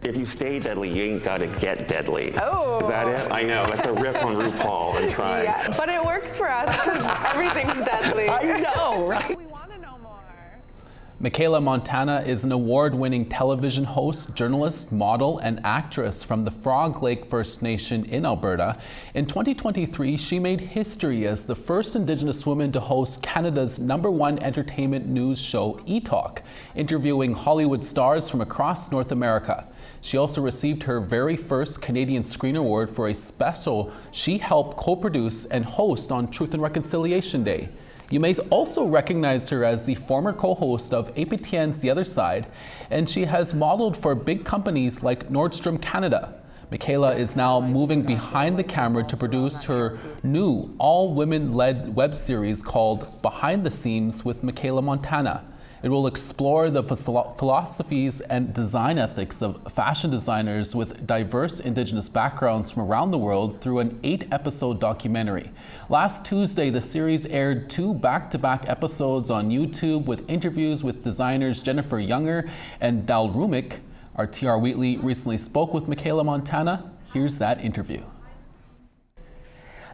if you stay deadly, you ain't gotta get deadly. Oh. Is that it? I know, that's a riff on RuPaul. I'm trying. Yeah, but it works for us because everything's deadly. I know, right? We want to know more. Michaella Montana is an award-winning television host, journalist, model, and actress from the Frog Lake First Nation in Alberta. In 2023, she made history as the first Indigenous woman to host Canada's #1 entertainment news show, E-Talk, interviewing Hollywood stars from across North America. She also received her very first Canadian Screen Award for a special she helped co-produce and host on Truth and Reconciliation Day. You may also recognize her as the former co-host of APTN's The Other Side, and she has modeled for big companies like Nordstrom Canada. Michaela is now moving behind the camera to produce her new all-women-led web series called Behind the Scenes with Michaella Montana. It will explore the philosophies and design ethics of fashion designers with diverse Indigenous backgrounds from around the world through an 8-episode documentary. Last Tuesday, the series aired 2 back-to-back episodes on YouTube with interviews with designers Jennifer Younger and Dal Rumik. Our Tiar Wheatle recently spoke with Michaella Montana. Here's that interview.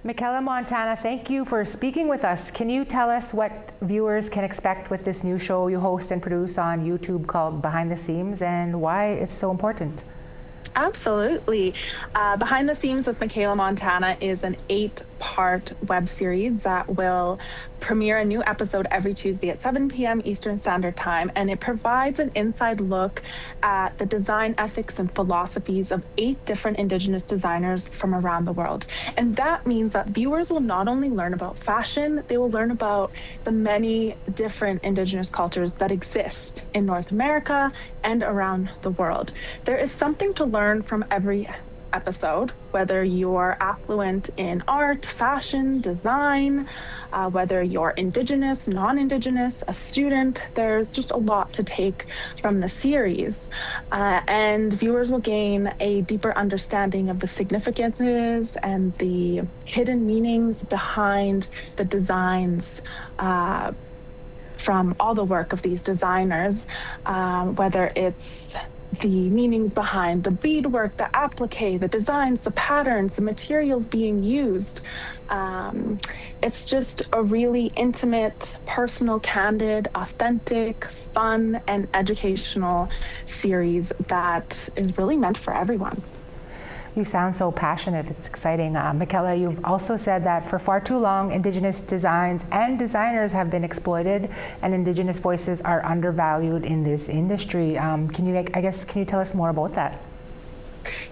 Michaella Montana, thank you for speaking with us. Can you tell us what viewers can expect with this new show you host and produce on YouTube called Behind the Scenes, and why it's so important? Absolutely. Behind the Scenes with Michaella Montana is an 8-part web series that will premiere a new episode every Tuesday at 7 p.m. Eastern Standard Time, and it provides an inside look at the design ethics and philosophies of 8 different Indigenous designers from around the world. And that means that viewers will not only learn about fashion, they will learn about the many different Indigenous cultures that exist in North America and around the world. There is something to learn from every episode, whether you're affluent in art, fashion, design, whether you're Indigenous, non-Indigenous, a student. There's just a lot to take from the series, and viewers will gain a deeper understanding of the significances and the hidden meanings behind the designs from all the work of these designers, whether it's the meanings behind the beadwork, the applique, the designs, the patterns, the materials being used. It's just a really intimate, personal, candid, authentic, fun, and educational series that is really meant for everyone. You sound so passionate. It's exciting. Michaella, you've also said that for far too long, Indigenous designs and designers have been exploited, and Indigenous voices are undervalued in this industry. Can you tell us more about that?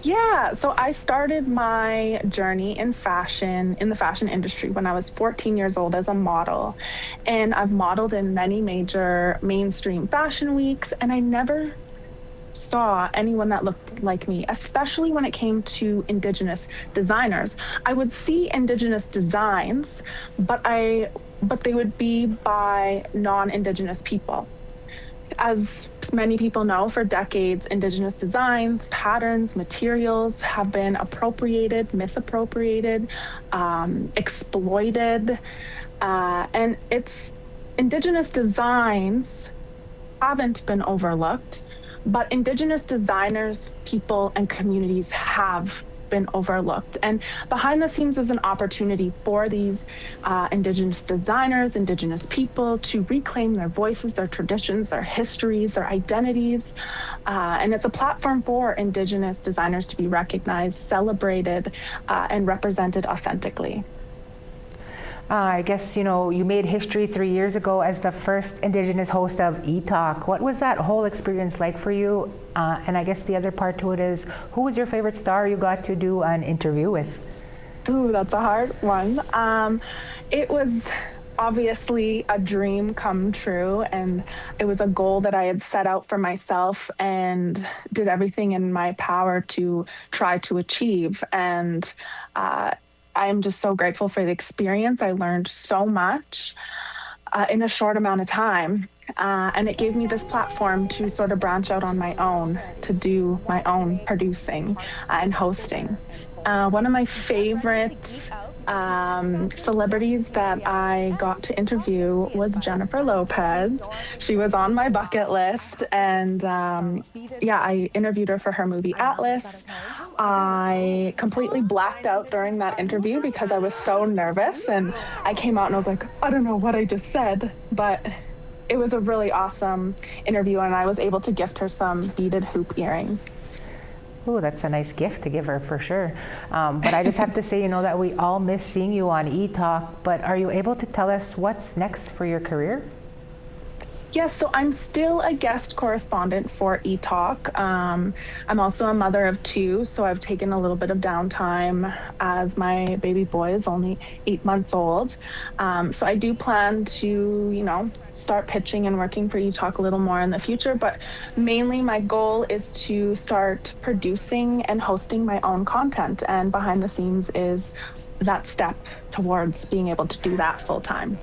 Yeah, so I started my journey in fashion, in the fashion industry, when I was 14 years old as a model. And I've modeled in many major mainstream fashion weeks, and I never saw anyone that looked like me, especially when it came to Indigenous designers. I would see Indigenous designs, but they would be by non-Indigenous people. As many people know, for decades, Indigenous designs, patterns, materials have been appropriated, misappropriated, exploited, and Indigenous designs haven't been overlooked. But Indigenous designers, people, and communities have been overlooked. And Behind the Scenes is an opportunity for these Indigenous designers, Indigenous people to reclaim their voices, their traditions, their histories, their identities. And it's a platform for Indigenous designers to be recognized, celebrated, and represented authentically. I guess, you made history 3 years ago as the first Indigenous host of E-Talk. What was that whole experience like for you? And I guess the other part to it is, who was your favorite star you got to do an interview with? Ooh, that's a hard one. It was obviously a dream come true, and it was a goal that I had set out for myself and did everything in my power to try to achieve. And I'm just so grateful for the experience. I learned so much in a short amount of time. And it gave me this platform to sort of branch out on my own, to do my own producing and hosting. One of my favorite celebrities that I got to interview was Jennifer Lopez. She was on my bucket list, and I interviewed her for her movie Atlas. I completely blacked out during that interview because I was so nervous, and I came out and I was like, I don't know what I just said, but it was a really awesome interview, and I was able to gift her some beaded hoop earrings. Oh, that's a nice gift to give her for sure. But I just have to say, that we all miss seeing you on eTalk, but are you able to tell us what's next for your career? Yes, so I'm still a guest correspondent for eTalk. I'm also a mother of two, so I've taken a little bit of downtime as my baby boy is only 8 months old. So I do plan to, start pitching and working for eTalk a little more in the future, but mainly my goal is to start producing and hosting my own content, and Behind the Scenes is that step towards being able to do that full time.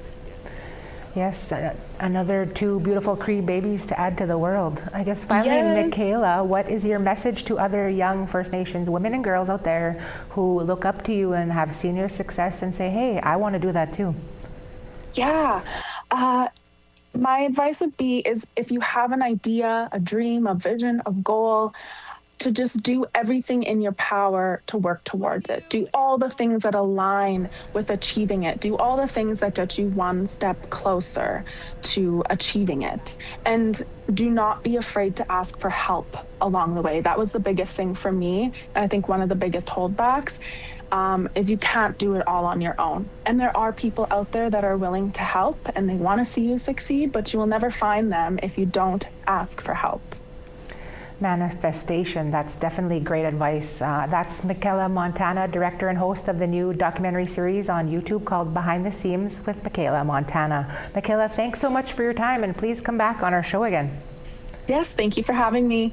Yes, another 2 beautiful Cree babies to add to the world. I guess finally, yes. Michaela, what is your message to other young First Nations women and girls out there who look up to you and have seen your success and say, hey, I want to do that too? Yeah. My advice would be is if you have an idea, a dream, a vision, a goal, to just do everything in your power to work towards it. Do all the things that align with achieving it. Do all the things that get you one step closer to achieving it. And do not be afraid to ask for help along the way. That was the biggest thing for me. And I think one of the biggest holdbacks is you can't do it all on your own. And there are people out there that are willing to help and they want to see you succeed, but you will never find them if you don't ask for help. Manifestation, that's definitely great advice. That's Michaella Montana, director and host of the new documentary series on YouTube called Behind the Scenes with Michaella Montana. Michaella, thanks so much for your time, and please come back on our show again. Yes, thank you for having me.